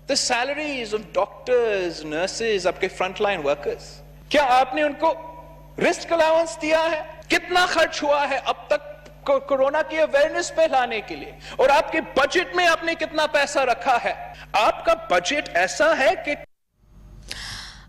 The salaries of doctors, nurses, आपके frontline workers, क्या आपने उनको रिस्क अलाउंस दिया है? कितना खर्च हुआ है अब तक कोरोना की अवेयरनेस फैलाने के लिए? और आपके बजट में आपने कितना पैसा रखा है? आपका बजट ऐसा है कि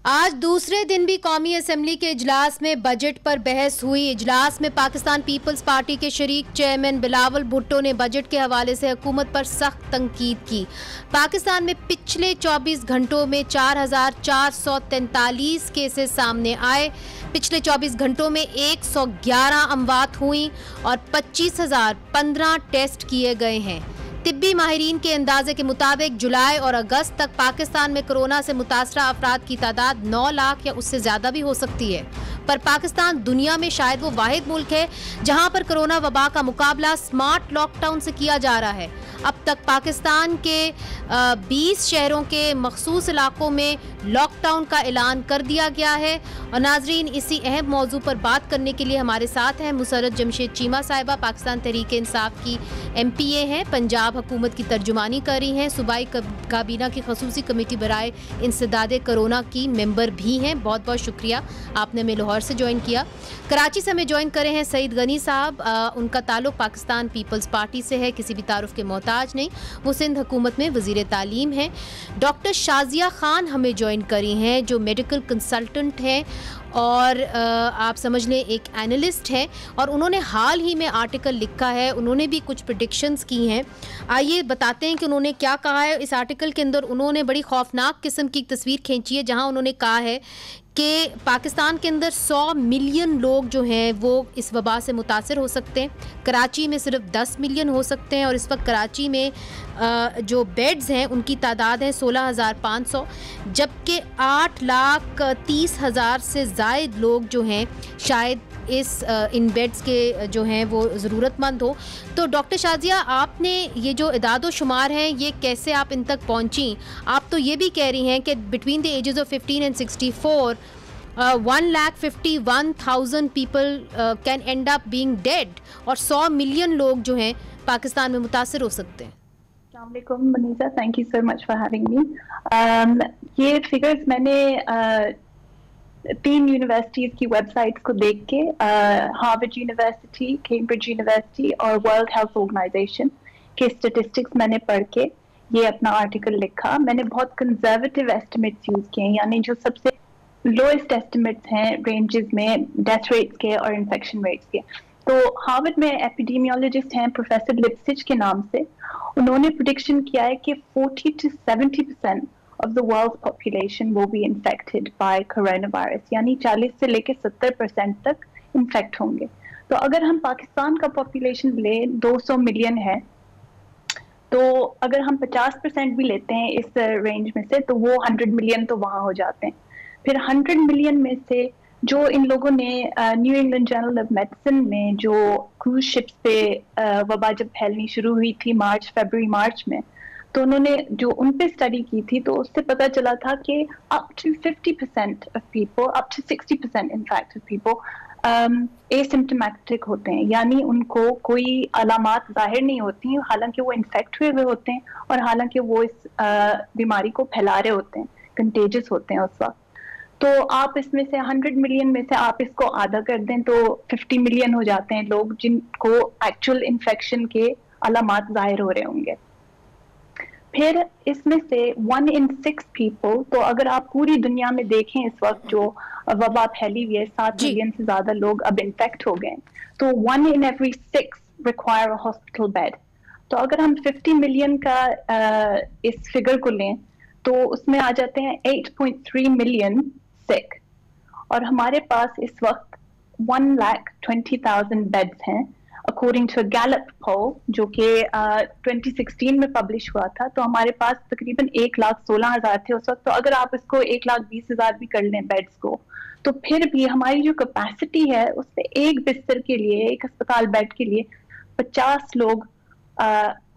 आज दूसरे दिन भी कौमी असेंबली के इजलास में बजट पर बहस हुई। इजलास में पाकिस्तान पीपल्स पार्टी के शरीक चेयरमैन बिलावल भुट्टो ने बजट के हवाले से हुकूमत पर सख्त तनकीद की। पाकिस्तान में पिछले 24 घंटों में 4,443 केसेस सामने आए। पिछले 24 घंटों में 111 अमवात हुई और 25,015 टेस्ट किए गए हैं। तिब्बी माहिरीन के अंदाजे के मुताबिक जुलाई और अगस्त तक पाकिस्तान में कोरोना से मुतासरा अफराद की तादाद 9 लाख या उससे ज़्यादा भी हो सकती है। पर पाकिस्तान दुनिया में शायद वो वाहिद मुल्क है जहां पर कोरोना वबा का मुकाबला स्मार्ट लॉकडाउन से किया जा रहा है। अब तक पाकिस्तान के 20 शहरों के मखसूस इलाकों में लॉकडाउन का ऐलान कर दिया गया है। और नाजरीन, इसी अहम मौजू पर बात करने के लिए हमारे साथ हैं मुसर्रत जमशेद चीमा साहिबा, पाकिस्तान तहरीक इंसाफ की MPA हैं, पंजाब हुकूमत की तर्जुमानी कर रही हैं, सूबाई काबीना की खसूसी कमेटी बराए इंसदादे कोरोना की मेंबर भी हैं। बहुत बहुत शुक्रिया, आपने हमें लाहौर से ज्वाइन किया। कराची से हमें ज्वाइन करे हैं सईद गनी साहब, उनका ताल्लुक पाकिस्तान पीपल्स पार्टी से है, किसी भी तारुफ के मोहताज नहीं, वो सिंध हुकूमत में वजीर तालीम हैं। डॉक्टर शाजिया खान हमें ज्वाइन करी हैं जो मेडिकल कंसल्टेंट हैं और आप समझ लें एक एनालिस्ट हैं, और उन्होंने हाल ही में आर्टिकल लिखा है, उन्होंने भी कुछ प्रेडिक्शंस की हैं। आइए बताते हैं कि उन्होंने क्या कहा है। इस आर्टिकल के अंदर उन्होंने बड़ी खौफनाक किस्म की तस्वीर खींची है जहां उन्होंने कहा है कि पाकिस्तान के अंदर 100 मिलियन लोग जो हैं वो इस वबा से मुतासर हो सकते हैं। कराची में सिर्फ 10 मिलियन हो सकते हैं और इस वक्त कराची में जो बेड्स हैं उनकी तादाद है 16,500, जबकि 8,30,000 से ज़ायद लोग जो हैं शायद इन बेड्स के जो हैं वो ज़रूरतमंद हो। तो डॉक्टर शाजिया, आपने ये जो इदादो शुमार हैं ये कैसे आप इन तक पहुंची? आप तो ये भी कह रही हैं कि between the ages of 15 and 64 1,51,000 people can end up being dead और 100 मिलियन लोग जो हैं पाकिस्तान में मुतासर हो सकते हैं। अस्सलाम वालेकुम Manisha, thank you so much for having me. ये फिगर्स मैंने 3 यूनिवर्सिटीज़ की वेबसाइट्स को देख के, हार्वर्ड यूनिवर्सिटी, कैम्ब्रिज यूनिवर्सिटी और वर्ल्ड हेल्थ ऑर्गेनाइजेशन के स्टेटिस्टिक्स मैंने पढ़ के ये अपना आर्टिकल लिखा। मैंने बहुत कंजर्वेटिव एस्टिमेट्स यूज़ किए, यानी जो सबसे लोएस्ट एस्टिमेट्स हैं रेंजेस में डेथ रेट्स के और इन्फेक्शन रेट्स के। तो हार्वर्ड में एपिडेमियोलॉजिस्ट हैं प्रोफेसर लिप्सिच के नाम से, उन्होंने प्रेडिक्शन किया है कि 40 to 70% of the world's population will be infected by coronavirus, यानी 40 से लेकर 70% तक इन्फेक्ट होंगे। तो अगर हम पाकिस्तान का पॉपुलेशन ले 200 मिलियन है, तो अगर हम 50% भी लेते हैं इस रेंज में से तो वो 100 मिलियन तो वहाँ हो जाते हैं। फिर 100 मिलियन में से जो इन लोगों ने new England journal of medicine में जो क्रूज शिप्स पे वबा जब फैलनी शुरू हुई थी मार्च में, तो उन्होंने जो उन पे स्टडी की थी तो उससे पता चला था कि up to 50% of people, up to 60% in fact of people asymptomatic होते हैं, यानी उनको कोई अलामात जाहिर नहीं होती, हालांकि वो इन्फेक्ट हुए होते हैं और हालांकि वो इस बीमारी को फैला रहे होते हैं, कंटेजियस होते हैं उस वक्त। तो आप इसमें से 100 मिलियन में से आप इसको आधा कर दें तो 50 मिलियन हो जाते हैं लोग जिनको एक्चुअल इन्फेक्शन के अलामात जाहिर हो रहे होंगे। फिर इसमें से 1 in 6 people, तो अगर आप पूरी दुनिया में देखें इस वक्त जो वबा फैली हुई है, 7 मिलियन से ज्यादा लोग अब इन्फेक्ट हो गए, तो 1 in every 6 require a hospital bed। तो अगर हम 50 मिलियन का इस फिगर को लें तो उसमें आ जाते हैं 8.3 मिलियन सिक, और हमारे पास इस वक्त 1,20,000 बेड्स हैं अकॉर्डिंग टू गैलप पोल जो कि 2016 में पब्लिश हुआ था। तो हमारे पास तकरीबन 1,16,000 थे उस वक्त। तो अगर आप इसको 1,20,000 भी कर लें बेड्स को, तो फिर भी हमारी जो कैपेसिटी है उसमें एक बिस्तर के लिए, एक अस्पताल बेड के लिए 50 लोग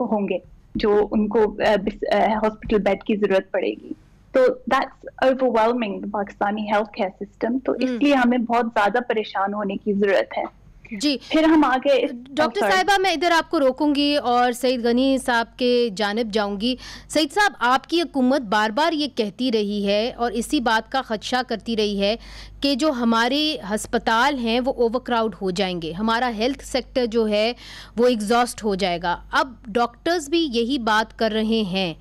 होंगे जो उनको हॉस्पिटल बेड की जरूरत पड़ेगी। तो that's overwhelming the Pakistani health care system. तो इसलिए हमें बहुत ज्यादा परेशान होने की जरूरत है। जी, फिर हम आगे डॉक्टर साहिबा मैं इधर आपको रोकूंगी और सईद गनी साहब के जानिब जाऊंगी। सईद साहब, आपकी हुकूमत बार बार ये कहती रही है और इसी बात का खदशा करती रही है कि जो हमारे हस्पताल हैं वो ओवरक्राउड हो जाएंगे, हमारा हेल्थ सेक्टर जो है वो एग्जॉस्ट हो जाएगा। अब डॉक्टर्स भी यही बात कर रहे हैं,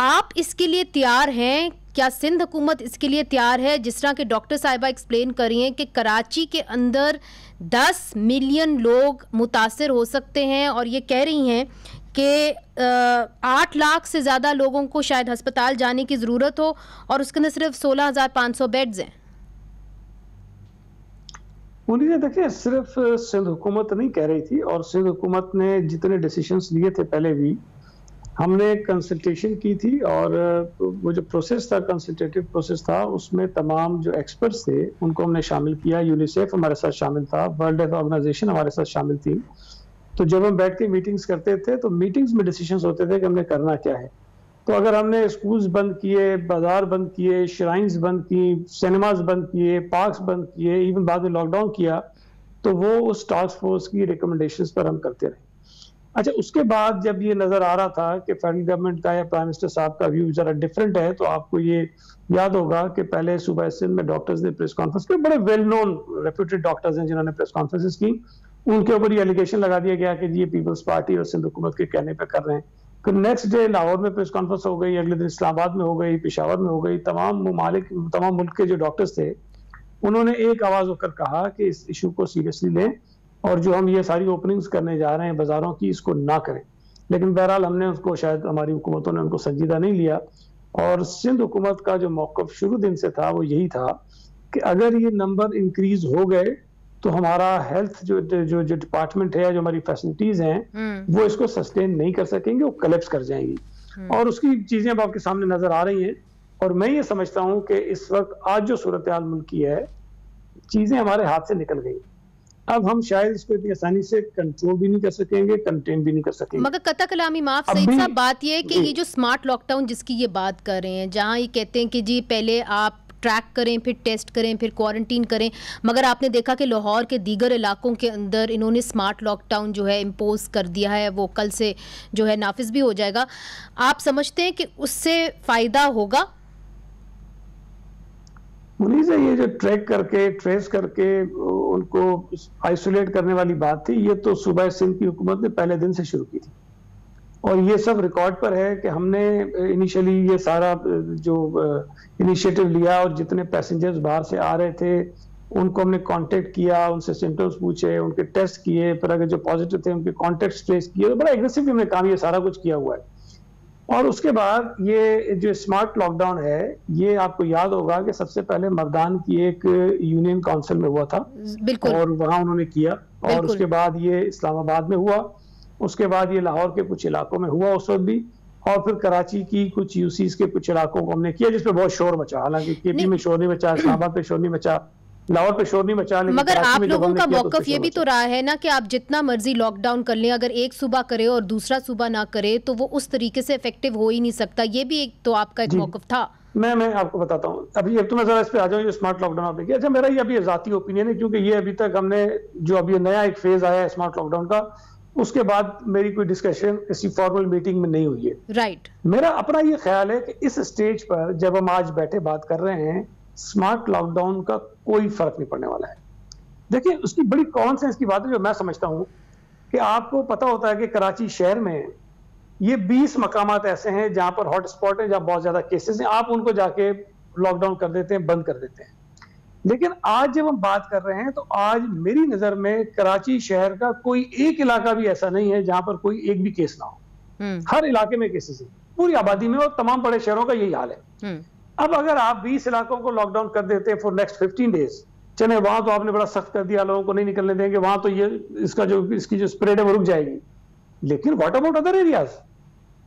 आप इसके लिए तैयार हैं? क्या सिंध हुकूमत इसके लिए तैयार है? जिस तरह के डॉक्टर साहिबा एक्सप्लेन कर रही हैं कि कराची के अंदर 10 मिलियन लोग मुतासर हो सकते हैं और ये कह रही हैं कि 8 लाख से ज़्यादा लोगों को शायद अस्पताल जाने की ज़रूरत हो और उसके अंदर सिर्फ 16,500 बेड्स हैं। मुझे देखिए, सिर्फ सिंध हुकूमत नहीं कह रही थी, और सिंध हुकूमत ने जितने डिसीजंस लिए थे पहले भी हमने कंसल्टेशन की थी, और वो जो प्रोसेस था, कंसल्टेटिव प्रोसेस था, उसमें तमाम जो एक्सपर्ट्स थे उनको हमने शामिल किया। यूनिसेफ हमारे साथ शामिल था, वर्ल्ड हेल्थ ऑर्गेनाइजेशन हमारे साथ शामिल थी। तो जब हम बैठ के मीटिंग्स करते थे तो मीटिंग्स में डिसीजंस होते थे कि हमने करना क्या है। तो अगर हमने स्कूल्स बंद किए, बाजार बंद किए, श्राइन्स बंद की, सिनेमाज बंद किए, पार्क्स बंद किए, इवन बाद में लॉकडाउन किया, तो वो उस टास्क फोर्स की रिकमेंडेशंस पर हम करते रहे। अच्छा, उसके बाद जब ये नजर आ रहा था कि फेडरल गवर्नमेंट का या प्राइम मिनिस्टर साहब का व्यू जरा डिफरेंट है, तो आपको ये याद होगा कि पहले सूबा सिंध में डॉक्टर्स ने प्रेस कॉन्फ्रेंस की, बड़े वेल नोन रेप्यूटेड डॉक्टर्स हैं जिन्होंने प्रेस कॉन्फ्रेंसेस की, उनके ऊपर ये एलिगेशन लगा दिया गया कि ये पीपल्स पार्टी और सिंध हुकूमत के कहने पे कर रहे हैं। फिर नेक्स्ट डे लाहौर में प्रेस कॉन्फ्रेंस हो गई, अगले दिन इस्लामाबाद में हो गई, पेशावर में हो गई। तमाम मुल्क के जो डॉक्टर्स थे उन्होंने एक आवाज होकर कहा कि इस इशू को सीरियसली लें और जो हम ये सारी ओपनिंग्स करने जा रहे हैं बाजारों की, इसको ना करें। लेकिन बहरहाल हमने उसको, शायद हमारी हुकूमतों ने उनको संजीदा नहीं लिया, और सिंध हुकूमत का जो मौक़िफ़ शुरू दिन से था वो यही था कि अगर ये नंबर इंक्रीज हो गए तो हमारा हेल्थ जो डिपार्टमेंट है, जो हमारी फैसिलिटीज हैं, वो इसको सस्टेन नहीं कर सकेंगे, वो कलेप्स कर जाएंगी। और उसकी चीजें अब आपके सामने नजर आ रही हैं। और मैं ये समझता हूँ कि इस वक्त आज जो सूरत हाल मुल्क की है, चीजें हमारे हाथ से निकल गई। अब हम शायद इसको इतनी आसानी से कंट्रोल भी नहीं कर सकेंगे, कंटेन भी नहीं कर सकेंगे। मगर कतई कलामी माफ सईद साहब, बात ये है कि ये जो स्मार्ट लॉकडाउन जिसकी ये बात कर रहे हैं, जहां ये कहते हैं कि जी पहले आप ट्रैक करें, फिर टेस्ट करें, फिर क्वारंटीन करें, मगर आपने देखा कि लाहौर के दीगर इलाकों के अंदर इन्होंने स्मार्ट लॉकडाउन जो है इम्पोज कर दिया है, वो कल से जो है नाफिज भी हो जाएगा। आप समझते हैं कि उससे फ़ायदा होगा? मुनीज़, ये जो ट्रैक करके, ट्रेस करके उनको आइसोलेट करने वाली बात थी, ये तो सूबा सिंध की हुकूमत ने पहले दिन से शुरू की थी, और ये सब रिकॉर्ड पर है कि हमने इनिशियली ये सारा जो इनिशिएटिव लिया और जितने पैसेंजर्स बाहर से आ रहे थे उनको हमने कांटेक्ट किया, उनसे सिम्टम्स पूछे, उनके टेस्ट किए, फिर अगर जो पॉजिटिव थे उनके कॉन्टेक्ट ट्रेस किए। तो बड़ा एग्रेसिव हमने काम, ये सारा कुछ किया हुआ है। और उसके बाद ये जो स्मार्ट लॉकडाउन है, ये आपको याद होगा कि सबसे पहले मर्दान की एक यूनियन काउंसिल में हुआ था, और वहां उन्होंने किया, और उसके बाद ये इस्लामाबाद में हुआ, उसके बाद ये लाहौर के कुछ इलाकों में हुआ उस वक्त भी, और फिर कराची की कुछ यूसीज के कुछ इलाकों को हमने किया, जिसपे बहुत शोर मचा। हालांकि केपी में शोर नहीं मचा, इस्लामाबाद पे शोर नहीं मचा, लाहौर पे शोर नहीं मचा, मगर आप लोगों का मौकफ ये भी तो रहा है ना कि आप जितना मर्जी लॉकडाउन कर लें, अगर एक सूबा करे और दूसरा सूबा ना करे तो वो उस तरीके से इफेक्टिव हो ही नहीं सकता। ये भी एक तो आपका एक मौकफ था। मैं आपको बताता हूँ। अभी अब तो मैं जरा इस पे आ जाऊँ, स्मार्ट लॉकडाउन आपने किया। अच्छा, मेरा ये अभी ज़ाती ओपिनियन है, क्योंकि ये अभी तक हमने जो अभी नया एक फेज आया है स्मार्ट लॉकडाउन का, उसके बाद मेरी कोई डिस्कशन किसी फॉर्मल मीटिंग में नहीं हुई है। राइट। मेरा अपना ये ख्याल है कि इस स्टेज पर जब हम आज बैठे बात कर रहे हैं, स्मार्ट लॉकडाउन का कोई फर्क नहीं पड़ने वाला है। देखिए, उसकी बड़ी कॉमन सेंस की बात है जो मैं समझता हूं कि आपको पता होता है कि कराची शहर में ये 20 मकामात ऐसे हैं जहां पर हॉट स्पॉट है, जहां बहुत ज्यादा केसेस हैं, आप उनको जाके लॉकडाउन कर देते हैं, बंद कर देते हैं। लेकिन आज जब हम बात कर रहे हैं तो आज मेरी नजर में कराची शहर का कोई एक इलाका भी ऐसा नहीं है जहां पर कोई एक भी केस ना हो। हर इलाके में केसेस है, पूरी आबादी में, और तमाम बड़े शहरों का यही हाल है। अब अगर आप 20 इलाकों को लॉकडाउन कर देते हैं फॉर नेक्स्ट 15 डेज, चले वहां तो आपने बड़ा सख्त कर दिया, लोगों को नहीं निकलने देंगे, वहां तो ये इसकी जो स्प्रेड है वो रुक जाएगी। लेकिन व्हाट अबाउट अदर एरियाज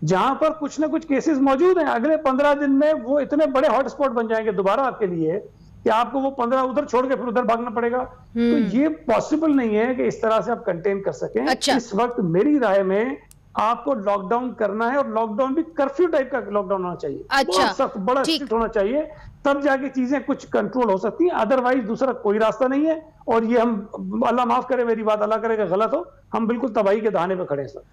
जहां पर कुछ ना कुछ केसेस मौजूद हैं? अगले 15 दिन में वो इतने बड़े हॉटस्पॉट बन जाएंगे दोबारा आपके लिए कि आपको वो 15 उधर छोड़ के फिर उधर भागना पड़ेगा। तो ये पॉसिबल नहीं है कि इस तरह से आप कंटेन कर सकें। अच्छा। इस वक्त मेरी राय में आपको लॉकडाउन करना है और लॉकडाउन भी कर्फ्यू टाइप का लॉकडाउन होना चाहिए। अच्छा, बहुत सख्त, बड़ा स्ट्रिक्ट होना चाहिए, तब जाके चीजें कुछ कंट्रोल हो सकती हैं, अदरवाइज दूसरा कोई रास्ता नहीं है। और ये हम, अल्लाह माफ करे मेरी बात, अल्लाह करे कि गलत हो, हम बिल्कुल तबाही के दहाने पे खड़े हैं सर।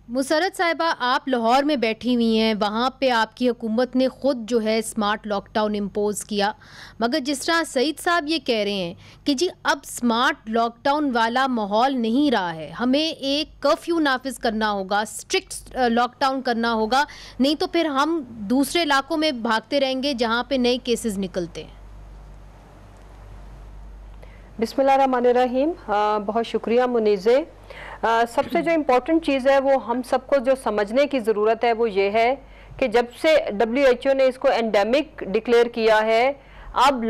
मुसरत साहिबा, आप लाहौर में बैठी हुई हैं, वहाँ पे आपकी हुकूमत ने ख़ुद जो है स्मार्ट लॉकडाउन इम्पोज़ किया, मगर जिस तरह सईद साहब ये कह रहे हैं कि जी अब स्मार्ट लॉकडाउन वाला माहौल नहीं रहा है, हमें एक कर्फ्यू नाफिज करना होगा, स्ट्रिक्ट लॉकडाउन करना होगा, नहीं तो फिर हम दूसरे इलाकों में भागते रहेंगे जहाँ पे नए केसेस निकलते हैं। बिस्मिल्लाहिर्रहमानिर्रहीम। बहुत शुक्रिया मुनीज़े। सबसे जो इम्पोर्टेंट चीज़ है वो हम सबको जो समझने की ज़रूरत है वो ये है कि जब से WHO ने इसको एंडेमिक डिक्लेयर किया है, अब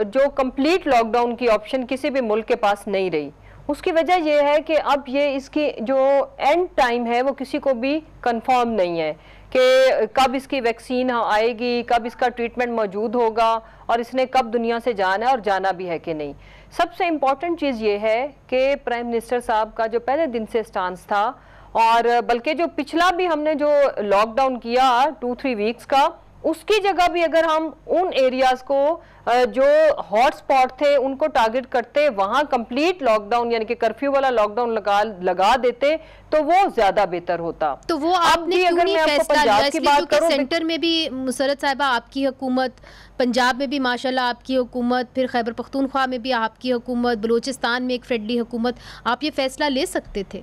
जो कंप्लीट लॉकडाउन की ऑप्शन किसी भी मुल्क के पास नहीं रही। उसकी वजह यह है कि अब ये इसकी जो एंड टाइम है वो किसी को भी कंफर्म नहीं है कि कब इसकी वैक्सीन आएगी, कब इसका ट्रीटमेंट मौजूद होगा और इसने कब दुनिया से जाना है और जाना भी है कि नहीं। सबसे इम्पॉर्टेंट चीज़ ये है कि प्राइम मिनिस्टर साहब का जो पहले दिन से स्टांस था, और बल्कि जो पिछला भी हमने जो लॉकडाउन किया 2-3 वीक्स का, उसकी जगह भी अगर हम उन एरियाज़ को जो हॉट स्पॉट थे उनको टारगेट करते, वहाँ कंप्लीट लॉकडाउन यानी कि कर्फ्यू वाला लॉकडाउन लगा देते तो वो ज्यादा बेहतर होता। तो वो आपने अगर मैं आपको पंजाब की बात करूं, सेंटर में भी मुसरत साहिबा आपकी हुकूमत, पंजाब में भी माशाल्लाह आपकी हुकूमत, फिर खैबर पख्तूनख्वा में भी आपकी हुकूमत, बलूचिस्तान में एक फ्रेंडली हुकूमत, आप ये फैसला ले सकते थे।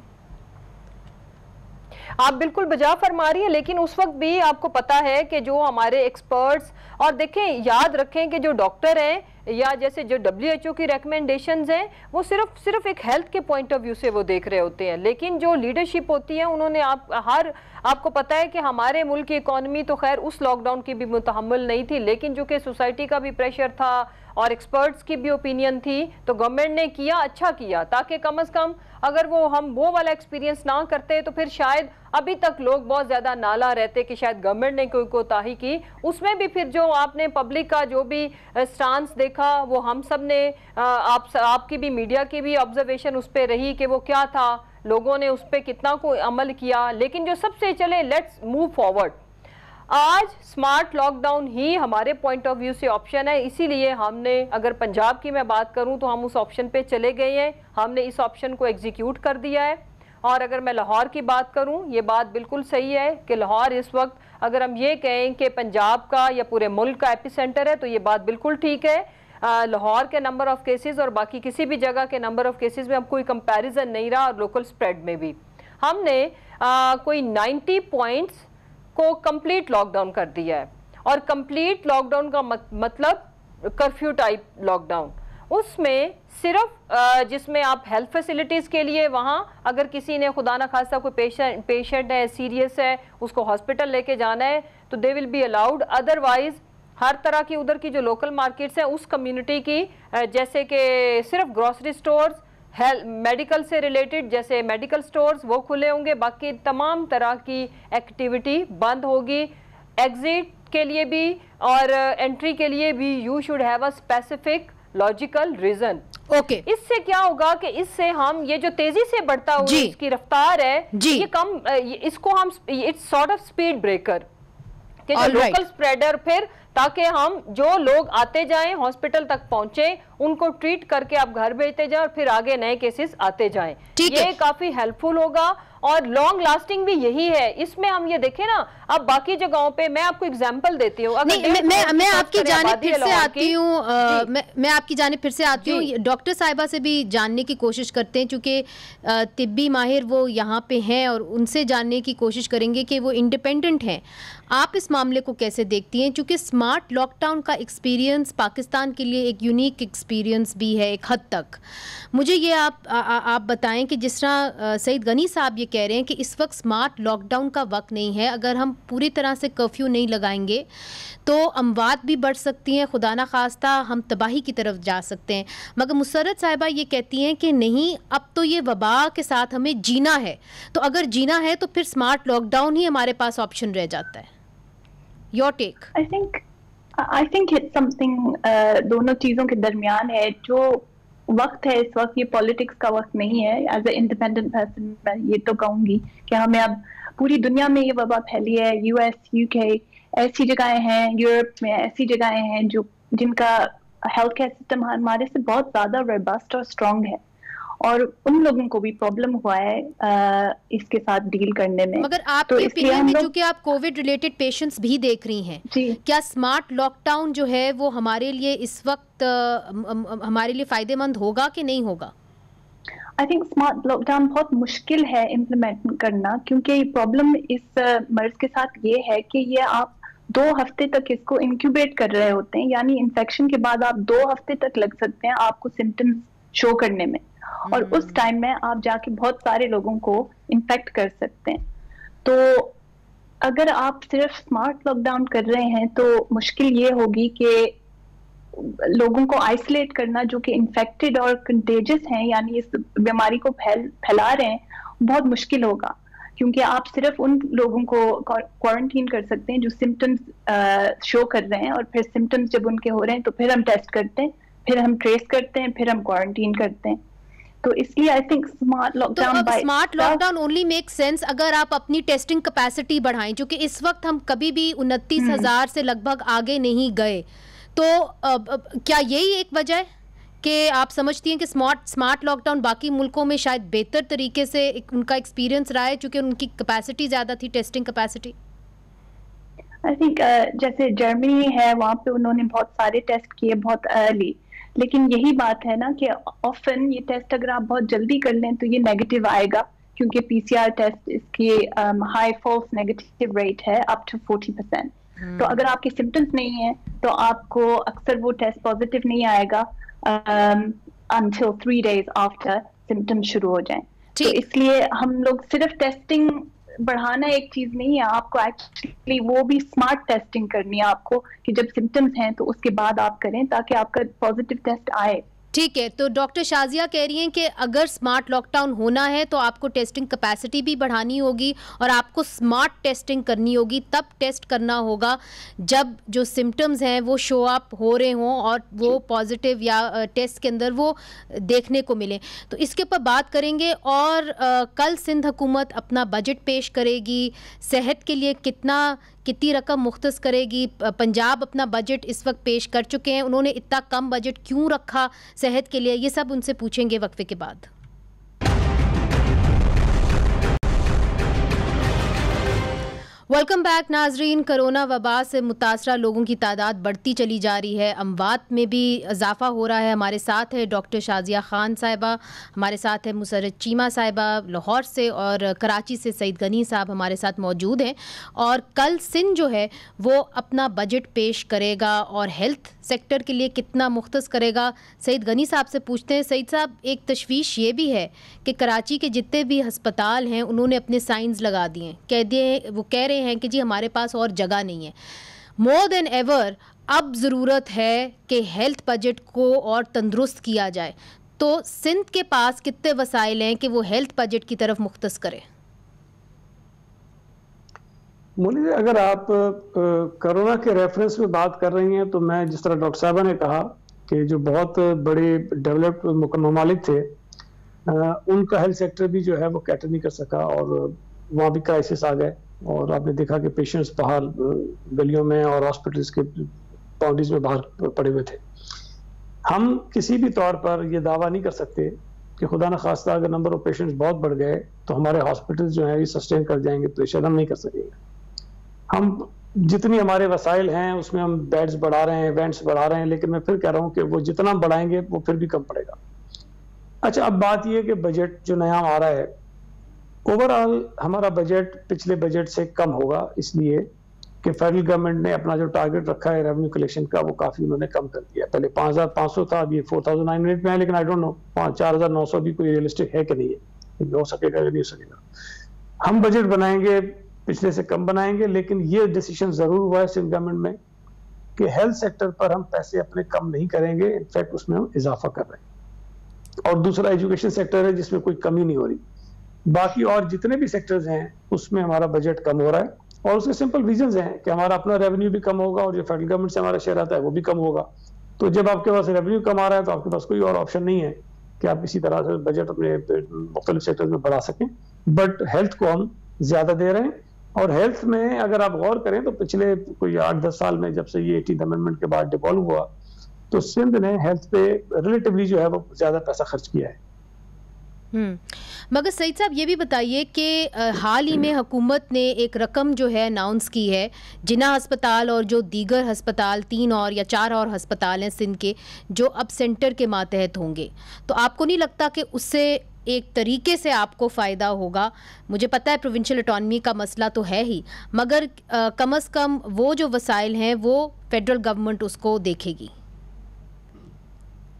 आप बिल्कुल बजा फरमा रही हैं, लेकिन उस वक्त भी आपको पता है कि जो हमारे एक्सपर्ट्स, और देखें याद रखें कि जो डॉक्टर हैं या जैसे जो WHO की रिकमेंडेशंस हैं वो सिर्फ एक हेल्थ के पॉइंट ऑफ व्यू से वो देख रहे होते हैं, लेकिन जो लीडरशिप होती है उन्होंने आपको पता है कि हमारे मुल्क की इकॉनमी तो खैर उस लॉकडाउन की भी मुतहम्मिल नहीं थी, लेकिन जो कि सोसाइटी का भी प्रेशर था और एक्सपर्ट्स की भी ओपिनियन थी, तो गवर्नमेंट ने किया, अच्छा किया, ताकि कम से कम अगर हम वो वाला एक्सपीरियंस ना करते तो फिर शायद अभी तक लोग बहुत ज़्यादा नाला रहते कि शायद गवर्नमेंट ने कोई कोताही की। उसमें भी फिर जो आपने पब्लिक का जो भी स्टांस देखा वो हम सब ने, आपकी भी मीडिया की भी ऑब्जर्वेशन उस पर रही कि वो क्या था, लोगों ने उस पर कितना को अमल किया। लेकिन जो सबसे चले, लेट्स मूव फॉरवर्ड, आज स्मार्ट लॉकडाउन ही हमारे पॉइंट ऑफ व्यू से ऑप्शन है। इसीलिए हमने, अगर पंजाब की मैं बात करूं तो हम उस ऑप्शन पे चले गए हैं, हमने इस ऑप्शन को एग्जीक्यूट कर दिया है। और अगर मैं लाहौर की बात करूं, ये बात बिल्कुल सही है कि लाहौर इस वक्त, अगर हम ये कहें कि पंजाब का या पूरे मुल्क का एपिसेंटर है, तो ये बात बिल्कुल ठीक है। लाहौर के नंबर ऑफ केसेस और बाकी किसी भी जगह के नंबर ऑफ केसेस में अब कोई कंपैरिजन नहीं रहा, और लोकल स्प्रेड में भी हमने कोई 90 पॉइंट्स को कंप्लीट लॉकडाउन कर दिया है। और कंप्लीट लॉकडाउन का मतलब कर्फ्यू टाइप लॉकडाउन, उसमें सिर्फ जिसमें आप हेल्थ फैसिलिटीज़ के लिए वहाँ अगर किसी ने खुदा ना खास्ता कोई पेशेंट है, सीरियस है, उसको हॉस्पिटल लेके जाना है तो they will be allowed. Otherwise हर तरह की उधर की जो लोकल मार्केट्स हैं उस कम्युनिटी की, जैसे कि सिर्फ ग्रॉसरी स्टोर्स, हेल्थ मेडिकल से रिलेटेड जैसे मेडिकल स्टोर्स वो खुले होंगे, बाकी तमाम तरह की एक्टिविटी बंद होगी। एग्जिट के लिए भी और एंट्री के लिए भी you should have a specific logical reason. Okay, इससे क्या होगा कि इससे हम ये जो तेजी से बढ़ता हुआ इसकी रफ्तार है ये कम, इसको हम it's sort of speed breaker कि जो लोकल स्प्रेडर, फिर ताकि हम जो लोग आते जाएं हॉस्पिटल तक पहुंचे उनको ट्रीट करके आप घर भेजते जाएं और फिर आगे नए केसेस आते जाएं, ये काफी हेल्पफुल होगा और लॉन्ग लास्टिंग भी यही है। इसमें हम ये देखें ना, अब बाकी जगहों पे मैं आपको एग्जांपल देती हूँ। मैं आपकी जानिब फिर से आती हूँ, मैं आपकी जानिब फिर से आती हूँ, डॉक्टर साहिबा से भी जानने की कोशिश करते हैं, चूँकि तिब्बी माहिर वो यहाँ पे हैं और उनसे जानने की कोशिश करेंगे कि वो इंडिपेंडेंट हैं। आप इस मामले को कैसे देखती हैं, चूँकि स्मार्ट लॉकडाउन का एक्सपीरियंस पाकिस्तान के लिए एक यूनिक एक्सपीरियंस भी है एक हद तक। मुझे ये आप बताएं कि जिस तरह सईद गनी साहब ये कह रहे हैं कि इस वक्त स्मार्ट लॉकडाउन का वक्त नहीं है, अगर हम पूरी तरह से कर्फ्यू नहीं लगाएंगे तो अमवात भी बढ़ सकती हैं, खुदा ना खास्ता हम तबाही की तरफ जा सकते हैं। मगर मुसर्रत साहिबा ये कहती हैं कि नहीं, अब तो ये वबा के साथ हमें जीना है, तो अगर जीना है तो फिर स्मार्ट लॉकडाउन ही हमारे पास ऑप्शन रह जाता है। Your take? I think it's something दोनों चीज़ों के दरमियान है। जो वक्त है इस वक्त, ये पॉलिटिक्स का वक्त नहीं है। एज ए इंडिपेंडेंट पर्सन मैं ये तो कहूँगी कि हमें अब पूरी दुनिया में ये वबा फैली है, US, UK ऐसी जगहें हैं, यूरोप में ऐसी जगहें हैं जो जिनका हेल्थ केयर सिस्टम हमारे से बहुत ज्यादा रोबस्ट और स्ट्रांग है, और उन लोगों को भी प्रॉब्लम हुआ है इसके साथ डील करने में। मगर आपके ओपिनियन में, चूंकि आप कोविड रिलेटेड पेशेंट्स भी देख रही हैं, क्या स्मार्ट लॉकडाउन जो है वो हमारे लिए इस वक्त हमारे लिए फायदेमंद होगा कि नहीं होगा? आई थिंक स्मार्ट लॉकडाउन बहुत मुश्किल है इम्प्लीमेंट करना, क्योंकि प्रॉब्लम इस मर्ज के साथ ये है कि ये आप 2 हफ्ते तक इसको इंक्यूबेट कर रहे होते हैं, यानी इन्फेक्शन के बाद आप 2 हफ्ते तक लग सकते हैं आपको सिम्टम्स शो करने में, और उस टाइम में आप जाके बहुत सारे लोगों को इन्फेक्ट कर सकते हैं। तो अगर आप सिर्फ स्मार्ट लॉकडाउन कर रहे हैं तो मुश्किल ये होगी कि लोगों को आइसोलेट करना जो कि इन्फेक्टेड और कंटेजियस हैं, यानी इस बीमारी को फैला रहे हैं, बहुत मुश्किल होगा, क्योंकि आप सिर्फ उन लोगों को क्वारंटीन कर सकते हैं जो सिम्टम्स शो कर रहे हैं, और फिर सिम्टम्स जब उनके हो रहे हैं तो फिर हम टेस्ट करते हैं, फिर हम ट्रेस करते हैं, फिर हम क्वारंटीन करते हैं। तो इसलिए I think smart lockdown only make sense अगर आप अपनी टेस्टिंग कैपेसिटी बढ़ाएं, जो कि इस वक्त हम कभी भी 29,000 से लगभग आगे नहीं गए। तो क्या यही एक वजह है कि आप समझती हैं कि स्मार्ट लॉकडाउन बाकी मुल्कों में शायद बेहतर तरीके से उनका एक्सपीरियंस रहा है, क्योंकि उनकी कैपेसिटी ज़्यादा थी, टेस्टिंग कैपेसिटी? आई थिंक जैसे जर्मनी है, वहाँ पे उन्होंने बहुत सारे टेस्ट किए बहुत अर्ली, लेकिन यही बात है ना कि ऑफन ये टेस्ट अगर आप बहुत जल्दी कर लें तो ये नेगेटिव आएगा, क्योंकि PCR टेस्ट इसकी हाई फॉल्स नेगेटिव रेट है अप टू 40%। तो अगर आपके सिम्टम्स नहीं है तो आपको अक्सर वो टेस्ट पॉजिटिव नहीं आएगा until 3 days आफ्टर सिम्टम्स शुरू हो जाएं। तो इसलिए हम लोग सिर्फ टेस्टिंग बढ़ाना एक चीज नहीं है, आपको एक्चुअली वो भी स्मार्ट टेस्टिंग करनी है आपको, कि जब सिम्टम्स हैं तो उसके बाद आप करें ताकि आपका पॉजिटिव टेस्ट आए। ठीक है, तो डॉक्टर शाजिया कह रही हैं कि अगर स्मार्ट लॉकडाउन होना है तो आपको टेस्टिंग कैपेसिटी भी बढ़ानी होगी और आपको स्मार्ट टेस्टिंग करनी होगी। तब टेस्ट करना होगा जब जो सिम्टम्स हैं वो शो अप हो रहे हों और वो पॉजिटिव या टेस्ट के अंदर वो देखने को मिले। तो इसके ऊपर बात करेंगे। और कल सिंध हुकूमत अपना बजट पेश करेगी, सेहत के लिए कितनी रकम मुख्तस करेगी। पंजाब अपना बजट इस वक्त पेश कर चुके हैं, उन्होंने इतना कम बजट क्यों रखा सेहत के लिए, ये सब उनसे पूछेंगे वक्फे के बाद। वेलकम बैक नाजरीन। कोरोना वबा से मुतासरा लोगों की तादाद बढ़ती चली जा रही है, अमवात में भी इजाफा हो रहा है। हमारे साथ है डॉक्टर शाजिया खान साहिबा, हमारे साथ है मुसर्रत चीमा साहिबा लाहौर से, और कराची से सईद गनी साहब हमारे साथ मौजूद हैं। और कल सिंध जो है वो अपना बजट पेश करेगा और हेल्थ सेक्टर के लिए कितना मुख्तस करेगा, सईद गनी साहब से पूछते हैं। सईद साहब, एक तशवीश ये भी है कि कराची के जितने भी अस्पताल हैं उन्होंने अपने साइंस लगा दिए, वो कह रहे हैं कि जी हमारे पास और जगह नहीं है। मोर देन एवर अब ज़रूरत है कि हेल्थ बजट को और तंदुरुस्त किया जाए। तो सिंध के पास कितने वसाइल हैं कि वो हेल्थ बजट की तरफ मुख्तस करें? मोनी, अगर आप कोरोना के रेफरेंस में बात कर रही हैं तो मैं जिस तरह डॉक्टर साहबा ने कहा कि जो बहुत बड़े डेवलप्ड ममालिक थे उनका हेल्थ सेक्टर भी जो है वो कैटर नहीं कर सका और वहाँ भी क्राइसिस आ गए। और आपने देखा कि पेशेंट्स बाहर गलियों में और हॉस्पिटल्स के बाउंड्रीज में बाहर पड़े हुए थे। हम किसी भी तौर पर ये दावा नहीं कर सकते कि खुदा न खास्ता अगर नंबर ऑफ पेशेंट्स बहुत बढ़ गए तो हमारे हॉस्पिटल्स जो है ये सस्टेन कर जाएंगे, तो शायद हम नहीं कर सकेंगे। हम जितनी हमारे वसाइल हैं उसमें हम बेड्स बढ़ा रहे हैं, इवेंट्स बढ़ा रहे हैं, लेकिन मैं फिर कह रहा हूँ कि वो जितना बढ़ाएंगे वो फिर भी कम पड़ेगा। अच्छा, अब बात ये कि बजट जो नया आ रहा है, ओवरऑल हमारा बजट पिछले बजट से कम होगा, इसलिए कि फेडरल गवर्नमेंट ने अपना जो टारगेट रखा है रेवेन्यू कलेक्शन का वो काफी उन्होंने कम कर दिया। पहले 5,500 था, अब ये 4,900 में है, लेकिन आई डोंट नो 4,900 भी कोई रियलिस्टिक है कि नहीं है, हो सकेगा या नहीं हो सकेगा। हम बजट बनाएंगे, पिछले से कम बनाएंगे, लेकिन ये डिसीजन जरूर हुआ है सिंध गवर्नमेंट में कि हेल्थ सेक्टर पर हम पैसे अपने कम नहीं करेंगे, इनफैक्ट उसमें हम इजाफा कर रहे हैं। और दूसरा एजुकेशन सेक्टर है जिसमें कोई कमी नहीं हो रही। बाकी और जितने भी सेक्टर्स हैं उसमें हमारा बजट कम हो रहा है, और उसके सिंपल रीजंस हैं कि हमारा अपना रेवेन्यू भी कम होगा और जो फेडरल गवर्नमेंट से हमारा शेयर आता है वो भी कम होगा। तो जब आपके पास रेवेन्यू कम आ रहा है तो आपके पास कोई और ऑप्शन नहीं है कि आप इसी तरह से बजट अपने मुख्तलिफ सेक्टर्स में बढ़ा सकें। बट हेल्थ को हम ज्यादा दे रहे हैं। और हेल्थ में अगर आप गौर करें तो पिछले कोई 8-10 साल में जब से ये 18th अमेंडमेंट के बाद डिवॉल्व हुआ तो सिंध ने हेल्थ पे रिलेटिवली जो है वो ज्यादा पैसा खर्च किया है। मगर सईद साहब ये भी बताइए कि हाल ही में हुकूमत ने एक रकम जो है अनाउंस की है, जिन्ना अस्पताल और जो दीगर अस्पताल 3 और या 4 और अस्पताल हैं सिंध के जो अब सेंटर के मातहत होंगे, तो आपको नहीं लगता कि उससे एक तरीके से आपको फ़ायदा होगा? मुझे पता है प्रोविंशियल ऑटोनॉमी का मसला तो है ही, मगर कम अज़ कम वो जो वसाइल हैं वो फेडरल गवर्नमेंट उसको देखेगी।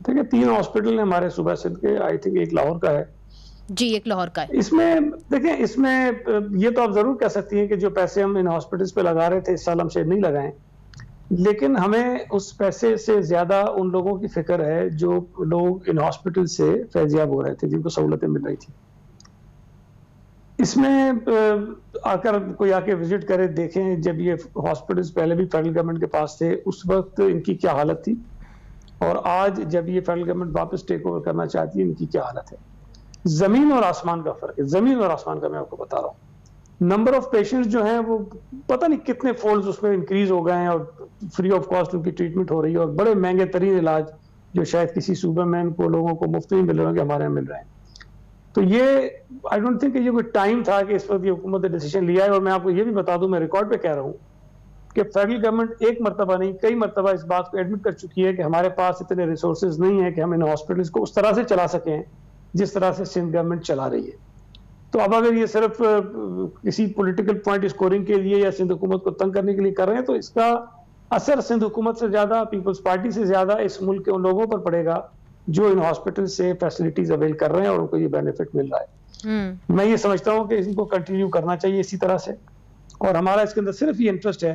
देखिए 3 हॉस्पिटल हैं हमारे सूबा सिंध के, आई थिंक एक लाहौर का है जी, एक लाहौर का है। इसमें देखिए, इसमें ये तो आप जरूर कह सकती हैं कि जो पैसे हम इन हॉस्पिटल्स पे लगा रहे थे इस साल हम शायद नहीं लगाएं, लेकिन हमें उस पैसे से ज्यादा उन लोगों की फिक्र है जो लोग इन हॉस्पिटल से फैजियाब हो रहे थे, जिनको सहूलतें मिल रही थी। इसमें आकर कोई आके विजिट करे, देखें जब ये हॉस्पिटल्स पहले भी फेडरल गवर्नमेंट के पास थे उस वक्त इनकी क्या हालत थी, और आज जब ये फेडरल गवर्नमेंट वापस टेक ओवर करना चाहती है इनकी क्या हालत है। जमीन और आसमान का फर्क है, जमीन और आसमान का मैं आपको बता रहा हूँ। नंबर ऑफ पेशेंट्स जो हैं वो पता नहीं कितने फोल्ड्स उसमें इंक्रीज हो गए हैं और फ्री ऑफ कॉस्ट उनकी ट्रीटमेंट हो रही है, और बड़े महंगे तरीन इलाज जो शायद किसी सूबे में इनको लोगों को मुफ्त में मिल रहे हैं हमारे यहाँ मिल रहे हैं। तो ये आई डोंट थिंक ये कोई टाइम था कि इस वक्त ये हुकूमत ने डिसीजन लिया है। और मैं आपको ये भी बता दूं, मैं रिकॉर्ड पे कह रहा हूँ कि फेडरल गवर्नमेंट एक मरतबा नहीं कई मरतबा इस बात को एडमिट कर चुकी है कि हमारे पास इतने रिसोर्सेज नहीं है कि हम इन हॉस्पिटल्स को उस तरह से चला सकें जिस तरह से सिंध गवर्नमेंट चला रही है। तो अब अगर ये सिर्फ किसी पॉलिटिकल पॉइंट स्कोरिंग के लिए या सिंध हुकूमत को तंग करने के लिए कर रहे हैं, तो इसका असर सिंध हुकूमत से ज्यादा, पीपल्स पार्टी से ज्यादा इस मुल्क के उन लोगों पर पड़ेगा जो इन हॉस्पिटल से फैसिलिटीज अवेल कर रहे हैं और उनको ये बेनिफिट मिल रहा है। मैं ये समझता हूँ कि इनको कंटिन्यू करना चाहिए इसी तरह से, और हमारा इसके अंदर सिर्फ ये इंटरेस्ट है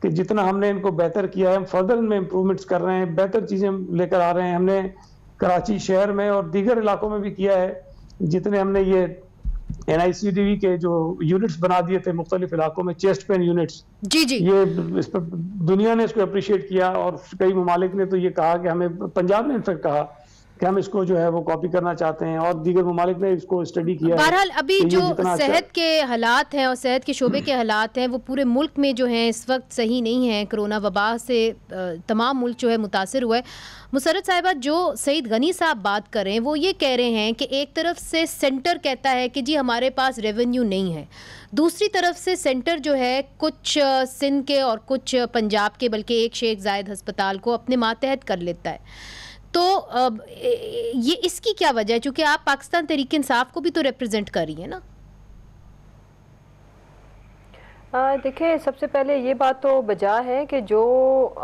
कि जितना हमने इनको बेहतर किया है हम फर्दर इनमें इम्प्रूवमेंट्स कर रहे हैं, बेहतर चीजें लेकर आ रहे हैं। हमने कराची शहर में और दीगर इलाकों में भी किया है, जितने हमने ये NICDV के जो यूनिट्स बना दिए थे मुख्तलिफ इलाकों में, चेस्ट पेन यूनिट्स, जी जी, ये इस पर दुनिया ने इसको अप्रिशिएट किया और कई ममालिक ने तो ये कहा कि हमें, पंजाब ने इनफेक्ट कहा कि हम इसको जो है वो कॉपी करना चाहते हैं, और दीगर ममालिक ने इसको स्टडी किया। बहरहाल अभी जो सेहत के हालात हैं और सेहत के शोबे के हालात हैं वो पूरे मुल्क में जो हैं इस वक्त सही नहीं है। कोरोना वबा से तमाम मुल्क जो है मुतासिर हुआ है। मुसर्रत साहिबा, जो सईद गनी साहब बात कर रहे हैं वो ये कह रहे हैं कि एक तरफ से सेंटर कहता है कि जी हमारे पास रेवेन्यू नहीं है, दूसरी तरफ से सेंटर जो है कुछ सिंध के और कुछ पंजाब के, बल्कि एक शेख जायद अस्पताल को अपने मातहत कर लेता है। तो ये इसकी क्या वजह है? चूंकि आप पाकिस्तान तहरीक इंसाफ को भी तो रिप्रेजेंट कर रही है ना। देखिए, सबसे पहले ये बात तो बजा है कि जो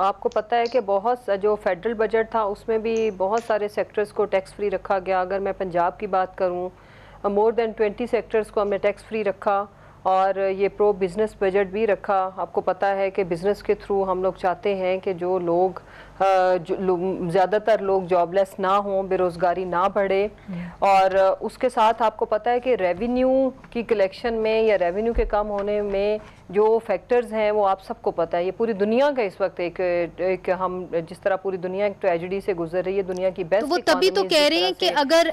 आपको पता है कि बहुत जो फेडरल बजट था उसमें भी बहुत सारे सेक्टर्स को टैक्स फ्री रखा गया। अगर मैं पंजाब की बात करूं, मोर देन 20 सेक्टर्स को हमने टैक्स फ्री रखा, और ये प्रो बिज़नेस बजट भी रखा। आपको पता है कि बिज़नेस के थ्रू हम लोग चाहते हैं कि जो लोग ज़्यादातर लोग जॉबलेस ना हों, बेरोज़गारी ना बढ़े। और उसके साथ आपको पता है कि रेवेन्यू की कलेक्शन में या रेवेन्यू के कम होने में जो फैक्टर्स हैं वो आप सबको पता है। ये पूरी दुनिया का इस वक्त एक हम जिस तरह पूरी दुनिया एक ट्रेजेडी से गुजर रही है, दुनिया की बेस्ट, तो वो तभी तो कह रहे हैं कि अगर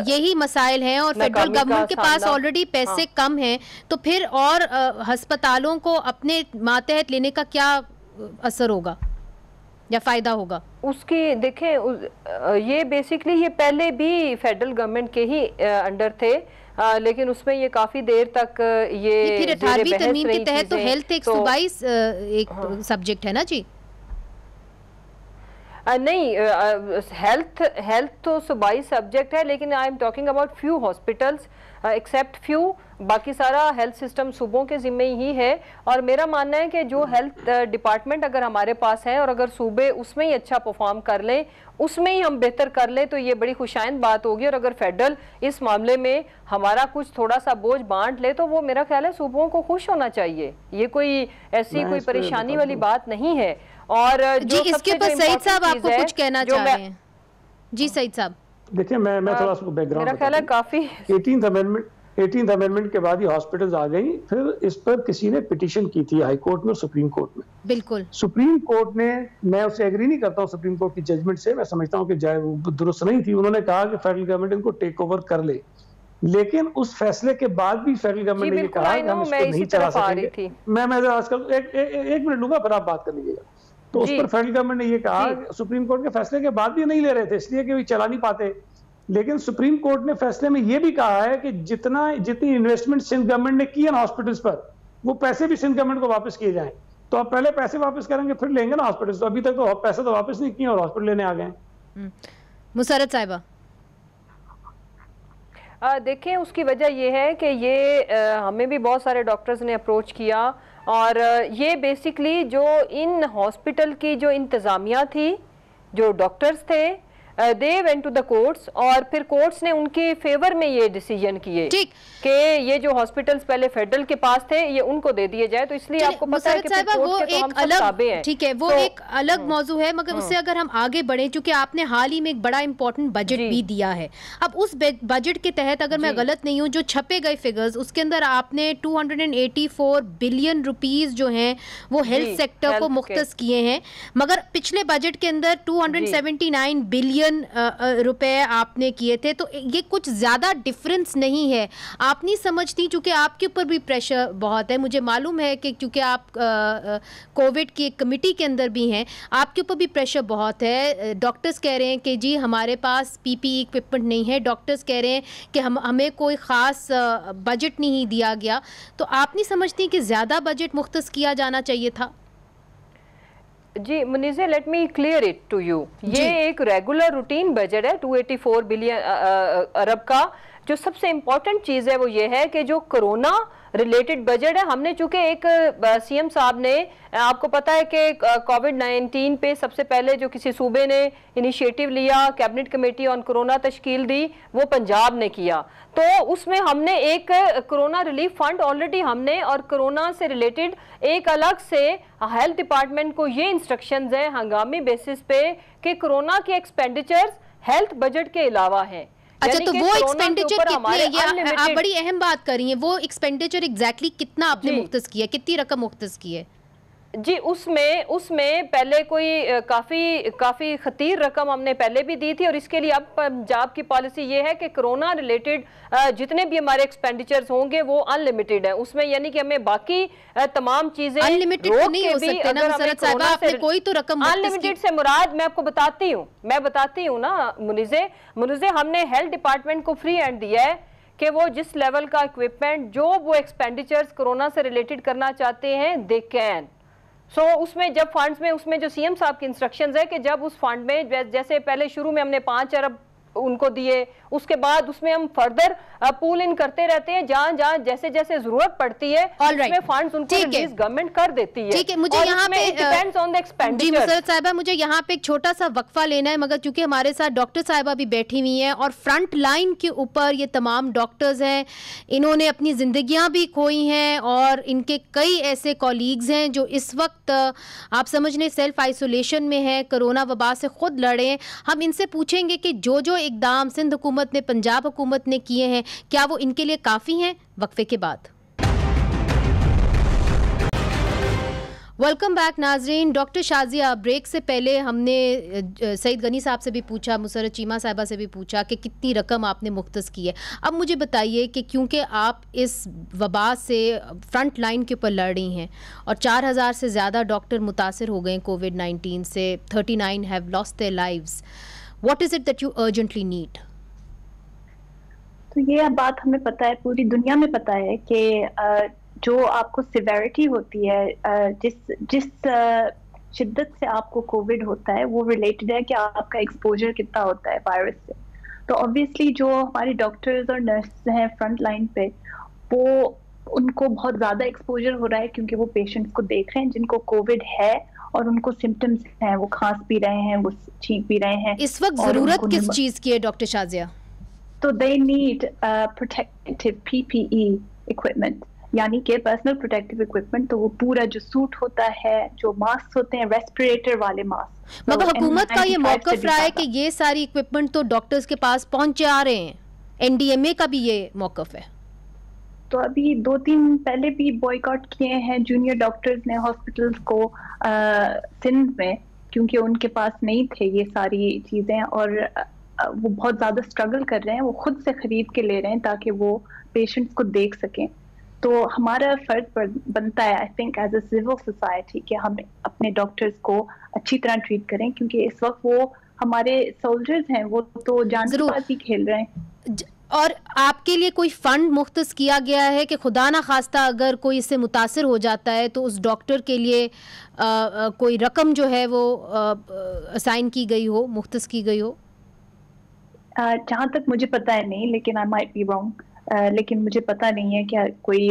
यही मसाइल हैं और फेडरल गवर्नमेंट के पास ऑलरेडी पैसे कम हैं तो फिर और अस्पतालों को अपने मातहत लेने का क्या असर होगा या फायदा होगा उसकी? देखें, ये बेसिकली ये पहले भी फेडरल गवर्नमेंट के ही अंडर थे, लेकिन उसमें ये काफी देर तक ये फिर 18वीं तरमीम के तहत तो हेल्थ एक सूबाई एक सब्जेक्ट है ना जी। नहीं, हेल्थ तो सूबाई सब्जेक्ट है, लेकिन I am talking about few hospitals except few, बाकी सारा हेल्थ सिस्टम सूबों के जिम्मे ही है। और मेरा मानना है कि जो हेल्थ डिपार्टमेंट अगर हमारे पास है और अगर सूबे उसमें ही अच्छा परफॉर्म कर लें, उसमें ही हम बेहतर कर लें, तो ये बड़ी खुशाइंद बात होगी। और अगर फेडरल इस मामले में हमारा कुछ थोड़ा सा बोझ बांट ले तो वो मेरा ख्याल है सूबों को खुश होना चाहिए। ये कोई ऐसी कोई परेशानी वाली बात नहीं है। और जी, इसके ऊपर सईद साहब आपको कुछ कहना चाह रहे हैं? जी सईद साहब, देखिए मैं थोड़ा सा बैकग्राउंड, मेरा ख्याल है काफी 18th अमेंडमेंट के बाद ये हॉस्पिटल्स आ गई। फिर इस पर किसी ने पिटीशन की थी हाई कोर्ट में और सुप्रीम कोर्ट में। बिल्कुल, सुप्रीम कोर्ट ने, मैं उससे एग्री नहीं करता हूँ सुप्रीम कोर्ट की जजमेंट से, मैं समझता हूँ कि दुरुस्त नहीं थी। उन्होंने कहा कि फेडरल गवर्नमेंट इनको टेक ओवर कर ले, लेकिन उस फैसले के बाद भी फेडरल गवर्नमेंट ने ये कहा कि हम इसको नहीं चला सकेंगे। मैं आजकल एक मिनट लूंगा, फिर आप बात कर लीजिएगा। तो उस पर फेडरल गवर्नमेंट ने ये कहा, सुप्रीम कोर्ट के फैसले के बाद भी नहीं ले रहे थे इसलिए कि चला नहीं पाते, लेकिन सुप्रीम कोर्ट ने फैसले में ये भी कहा है कि जितनी इन्वेस्टमेंट सिंध गवर्नमेंट ने की है ना हॉस्पिटल्स पर, वो पैसे भी सिंध गवर्नमेंट को वापस किए जाएं। तो आप पहले पैसे वापस करेंगे फिर लेंगे ना हॉस्पिटल्स, तो अभी तक तो पैसे तो वापस नहीं किए और हॉस्पिटल लेने आ गए। मुसर्रत साहिबा, देखें उसकी वजह यह है कि ये हमें भी बहुत सारे डॉक्टर्स ने अप्रोच किया, और ये बेसिकली जो इन हॉस्पिटल की जो इंतज़ामिया थी, जो डॉक्टर्स थे, they went to the courts, और फिर कोर्ट्स ने उनके फेवर में ये डिसीजन किए कि ये जो हॉस्पिटल्स पहले फेडरल के पास थे ये उनको दे दिए जाए। तो इसलिए आपको पता है कि वो एक अलग, ठीक है, वो एक अलग मौजू है, मगर उससे अगर हम आगे बढ़े, चूंकि आपने हाल ही में एक बड़ा इंपॉर्टेंट बजट भी दिया है, अब उस बजट के तहत अगर मैं गलत नहीं हूँ, जो छपे गए फिगर्स, उसके अंदर आपने 284 बिलियन रुपीज जो हैं वो हेल्थ सेक्टर को मुख्तस किए हैं, मगर पिछले बजट के अंदर 279 बिलियन रुपए आपने किए थे। तो ये कुछ ज्यादा डिफरेंस नहीं है। आप नहीं समझती, चूंकि आपके ऊपर भी प्रेशर बहुत है, मुझे मालूम है कि क्योंकि आप कोविड की एक कमेटी के अंदर भी हैं, आपके ऊपर भी प्रेशर बहुत है। डॉक्टर्स कह रहे हैं कि जी हमारे पास पीपीई इक्विपमेंट नहीं है, डॉक्टर्स कह रहे हैं कि हमें कोई ख़ास बजट नहीं दिया गया। तो आप नहीं समझती कि ज़्यादा बजट मुख्तस किया जाना चाहिए था? जी Muneeze, let me clear it to you, ये एक रेगुलर रूटीन बजट है 284 बिलियन अरब का। जो सबसे इम्पोर्टेंट चीज़ है वो ये है कि जो कोरोना रिलेटेड बजट है, हमने चूंकि एक सीएम साहब ने, आपको पता है कि कोविड-19 पे सबसे पहले जो किसी सूबे ने इनिशिएटिव लिया, कैबिनेट कमेटी ऑन कोरोना तश्कील दी, वो पंजाब ने किया। तो उसमें हमने एक कोरोना रिलीफ फंड ऑलरेडी हमने, और कोरोना से रिलेटेड एक अलग से हेल्थ डिपार्टमेंट को ये इंस्ट्रक्शंस हैं हंगामी बेसिस पे कि कोरोना के एक्सपेंडिचर्स हेल्थ बजट के अलावा हैं। अच्छा, तो वो एक्सपेंडिचर कितने, आप बड़ी अहम बात कर रही हैं, वो एक्सपेंडिचर एग्जैक्टली कितना आपने मुख्तस किया, कितनी रकम मुख्तस की है? जी उसमें पहले कोई काफ़ी खतीर रकम हमने पहले भी दी थी, और इसके लिए अब पंजाब की पॉलिसी ये है कि कोरोना रिलेटेड जितने भी हमारे एक्सपेंडिचर्स होंगे वो अनलिमिटेड है। उसमें यानी कि हमें बाकी तमाम चीजें अनलिमिटेड नहीं हो सकते ना मुसर्रत साहिबा, आपने कोई तो रकम अनलिमिटेड से मुराद मैं आपको बताती हूँ ना मुनीज़े, हमने हेल्थ डिपार्टमेंट को फ्री हैंड दिया है कि वो जिस लेवल का इक्विपमेंट, जो वो एक्सपेंडिचर्स कोरोना से रिलेटेड करना चाहते हैं, दे कैन। उसमें जब फंड्स में, उसमें जो सीएम साहब की इंस्ट्रक्शंस है कि जब उस फंड में जैसे पहले शुरू में हमने 5 अरब उनको दिए, उसके बाद उसमें हम फर्दर पूल इन करते रहते हैं, जहां जैसे जैसे जरूरत पड़ती है उसमें फंड्स उनको रिलीज गवर्नमेंट कर देती है। ठीक है, मुझे यहाँ पे डिपेंड्स ऑन द एक्सपेंडिचर। जी मुसर्रत साहिबा, मुझे यहाँ पे एक छोटा सा वक्फा लेना है, मगर क्योंकि हमारे साथ डॉक्टर साहिबा भी बैठी हुई हैं और फ्रंट लाइन के ऊपर ये तमाम डॉक्टर्स हैं, इन्होंने अपनी जिंदगियां भी खोई हैं, और इनके कई ऐसे कॉलीग्स हैं जो इस वक्त आप समझ लें सेल्फ आइसोलेशन में है, कोरोना वबा से खुद लड़े हैं। हम इनसे पूछेंगे कि जो इकदाम सिंध हुकूमत ने, पंजाब हुकूमत ने किए हैं, क्या वो इनके लिए काफ़ी हैं? वक्फे के बाद वेलकम बैक नाजरीन। डॉक्टर शाजिया, ब्रेक से पहले हमने सईद गनी साहब से भी पूछा, मुसर्रत चीमा साहिबा से भी पूछा कि कितनी रकम आपने मुख्तस की है। अब मुझे बताइए कि क्योंकि आप इस वबा से फ्रंट लाइन के ऊपर लड़ रही हैं और 4000 से ज़्यादा डॉक्टर मुतासर हो गए कोविड-19 से, 39 have lost their lives, what is it that you urgently need? तो ये बात हमें पता है, पूरी दुनिया में पता है कि जो आपको सिवेरिटी होती है, जिस शिद्दत से आपको कोविड होता है, वो रिलेटेड है कि आपका एक्सपोजर कितना होता है वायरस से। तो ऑब्वियसली जो हमारे डॉक्टर्स और नर्सेस हैं फ्रंट लाइन पे, वो उनको बहुत ज़्यादा एक्सपोजर हो रहा है क्योंकि वो पेशेंट्स को देख रहे हैं जिनको कोविड है और उनको सिम्टम्स हैं, वो खांस भी रहे हैं, वो छींक भी रहे हैं। इस वक्त ज़रूरत किस चीज़ की है डॉक्टर शाजिया? तो they need protective PPE equipment, यानी कि पर्सनल प्रोटेक्टिव इक्विपमेंट। तो वो पूरा जो सूट होता है, जो मास्क होते हैं, रेस्पिरेटर वाले मास्क। मगर हुकूमत का ये मौक़िफ़ रहा है कि ये सारी इक्विपमेंट तो डॉक्टर्स के पास पहुंचे आ रहे हैं, NDMA का भी ये मौक़िफ़ है। तो अभी 2 दिन पहले भी बॉयकॉट किए हैं जूनियर डॉक्टर्स ने हॉस्पिटल्स को सिंध में, क्योंकि उनके पास नहीं थे ये सारी चीजें। और वो बहुत ज्यादा स्ट्रगल कर रहे हैं, वो खुद से खरीद के ले रहे हैं ताकि वो पेशेंट्स को देख सकें। तो हमारा फर्ज बनता है I think as a civil society कि हम अपने डॉक्टर्स को अच्छी तरह ट्रीट करें, क्योंकि इस वक्त वो हमारे सोल्जर्स हैं, वो तो जान की बाजी खेल रहे हैं। और आपके लिए कोई फंड मुख्तस किया गया है कि खुदा ना खास्ता अगर कोई इससे मुतासिर हो जाता है तो उस डॉक्टर के लिए कोई रकम जो है वो असाइन की गई हो, मुख्तस की गई हो? जहाँ तक मुझे पता है नहीं, लेकिन आई माइट बी रॉन्ग, लेकिन मुझे पता नहीं है कि कोई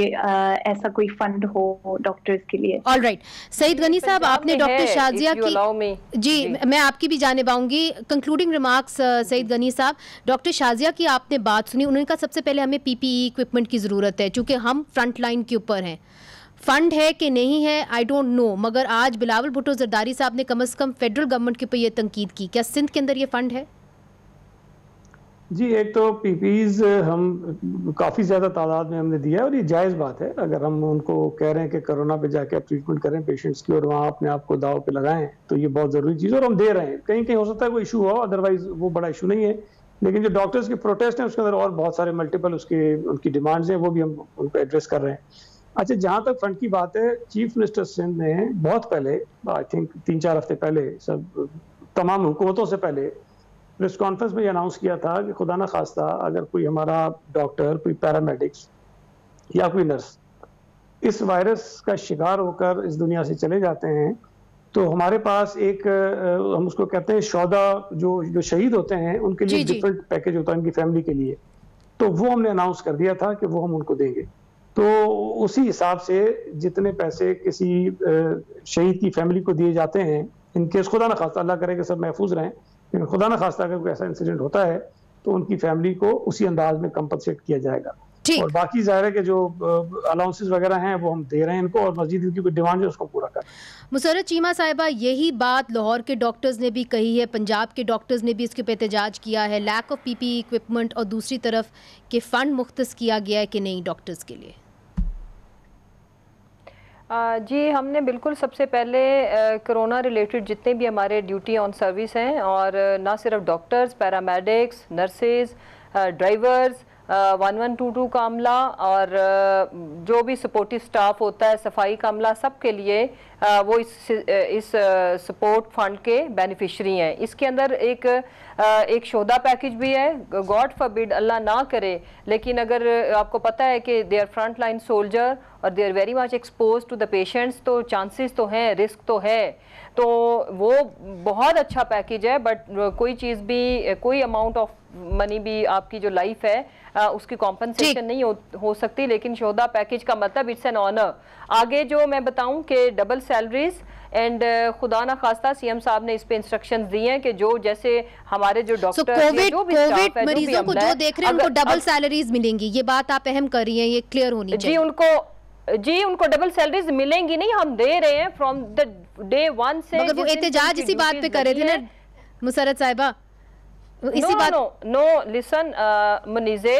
ऐसा कोई फंड हो डॉक्टर्स के लिए। ऑल राइट, सईद गनी साहब, आपने डॉक्टर शाजिया की जी मैं आपकी भी जाने पाऊंगी कंक्लूडिंग रिमार्क्स। सईद गनी साहब, डॉक्टर शाजिया की आपने बात सुनी, उन्होंने कहा सबसे पहले हमें पीपीई इक्विपमेंट की ज़रूरत है चूँकि हम फ्रंट लाइन के ऊपर हैं। फंड है कि नहीं है आई डोंट नो, मगर आज बिलावल भुट्टो जरदारी साहब ने कम से कम फेडरल गवर्नमेंट के ऊपर ये तनकीद की, क्या सिंध के अंदर ये फंड है? जी, एक तो पीपीज हम काफ़ी ज़्यादा तादाद में हमने दिया है और ये जायज़ बात है। अगर हम उनको कह रहे हैं कि कोरोना पे जाके आप ट्रीटमेंट करें पेशेंट्स की और वहाँ अपने आप को दाव पे लगाएं, तो ये बहुत ज़रूरी चीज़ और हम दे रहे हैं। कहीं कहीं हो सकता है कोई इशू हो, अदरवाइज वो बड़ा इशू नहीं है, लेकिन जो डॉक्टर्स की प्रोटेस्ट है उसके अंदर और बहुत सारे मल्टीपल उनकी डिमांड्स हैं, वो भी हम उनको एड्रेस कर रहे हैं। अच्छा, जहाँ तक फंड की बात है, चीफ मिनिस्टर सिंध ने बहुत पहले, आई थिंक 3-4 हफ्ते पहले, सब तमाम हुकूमतों से पहले प्रेस कॉन्फ्रेंस में ये अनाउंस किया था कि खुदा ना खास्ता अगर कोई हमारा डॉक्टर, कोई पैरामेडिक्स या कोई नर्स इस वायरस का शिकार होकर इस दुनिया से चले जाते हैं, तो हमारे पास एक हम उसको कहते हैं शौदा, जो शहीद होते हैं उनके लिए डिफरेंट पैकेज होता है उनकी फैमिली के लिए, तो वो हमने अनाउंस कर दिया था कि वो हम उनको देंगे। तो उसी हिसाब से जितने पैसे किसी शहीद की फैमिली को दिए जाते हैं, इनकेस खुदा ना खास्ता, अल्लाह करे कि सब महफूज रहें, लेकिन खुदा ना खास्ता अगर कोई ऐसा इंसिडेंट होता है तो उनकी फैमिली को उसी अंदाज में कंपनसेट किया जाएगा। और बाकी जाहिर है कि जो अलाउंसेस वगैरह हैं वो हम दे रहे हैं इनको, और मस्जिद की कोई डिमांड है उसको पूरा करें। मुसर्रत चीमा साहिबा, यही बात लाहौर के डॉक्टर्स ने भी कही है, पंजाब के डॉक्टर्स ने भी इसके पे एहतजाज किया है, लैक ऑफ पीपीई इक्विपमेंट, और दूसरी तरफ के फंड मुख्तस किया गया है कि नहीं डॉक्टर्स के लिए। जी, हमने बिल्कुल सबसे पहले कोरोना रिलेटेड जितने भी हमारे ड्यूटी ऑन सर्विस हैं, और ना सिर्फ डॉक्टर्स, पैरामेडिक्स, नर्सेज, ड्राइवर्स, 1122 का अमला और जो भी सपोर्टिव स्टाफ होता है, सफाई का अमला, सब के लिए वो इस सपोर्ट फंड के बेनिफिशरी हैं। इसके अंदर एक शोधा पैकेज भी है। गॉड फॉरबिड, अल्लाह ना करे, लेकिन अगर आपको पता है कि they are front line soldier और they are very much expose to the patients, तो चांसेस तो हैं, रिस्क तो है, तो वो बहुत अच्छा पैकेज है। बट कोई चीज़ भी, कोई अमाउंट ऑफ मनी भी आपकी जो लाइफ है उसकी कॉम्पनसेशन नहीं हो सकती, लेकिन शोधा पैकेज का मतलब इट्स एन ऑनर। आगे जो मैं बताऊं कि डबल सैलरीज एंड खुदा ना खास्ता सीएम साहब ने इस पे इंस्ट्रक्शंस दी हैं कि जो जैसे हमारे जो डॉक्टर कोविड मरीजों को जो देख रहे हैं उनको डबल सैलरीज मिलेंगी, ये बात आप अहम कर रही हैं, ये क्लियर होनी चाहिए। जी उनको डबल सैलरीज मिलेंगी नहीं, हम दे रहे हैं फ्रॉम द डे 1 से। मगर वो एहतजाज इसी बात पे कर रहे थे ना मुसर्रत साहिबा, इसी बात। No listen Muneeze,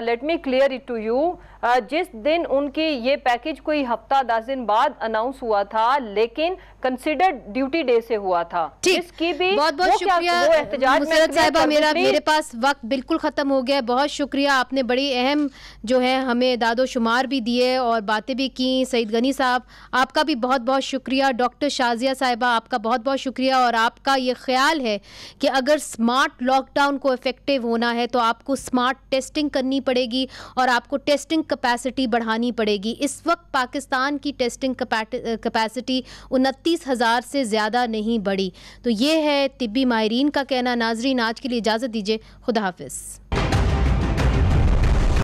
let me clear it to you. जिस दिन उनकी ये पैकेज कोई हफ्ता 10 दिन बाद अनाउंस हुआ था, लेकिन कंसिडर्ड ड्यूटी डे से हुआ था। इसकी भी बहुत बहुत शुक्रिया मुसर्रत साहिबा, मेरे पास वक्त बिल्कुल खत्म हो गया। बहुत शुक्रिया, आपने बड़ी अहम जो है हमें दादो शुमार भी दिए और बातें भी की। सईद गनी साहब, आपका भी बहुत बहुत शुक्रिया। डॉक्टर शाजिया साहिबा, आपका बहुत बहुत शुक्रिया। और आपका ये ख्याल है कि अगर स्मार्ट लॉकडाउन को इफेक्टिव होना है तो आपको स्मार्ट टेस्टिंग करनी पड़ेगी और आपको टेस्टिंग कैपेसिटी बढ़ानी पड़ेगी। इस वक्त पाकिस्तान की टेस्टिंग कैपेसिटी 29,000 से ज़्यादा नहीं बढ़ी। तो ये है तिब्बी माहिरीन का कहना। नाजरीन, आज के लिए इजाज़त दीजिए, खुदा हाफिज़।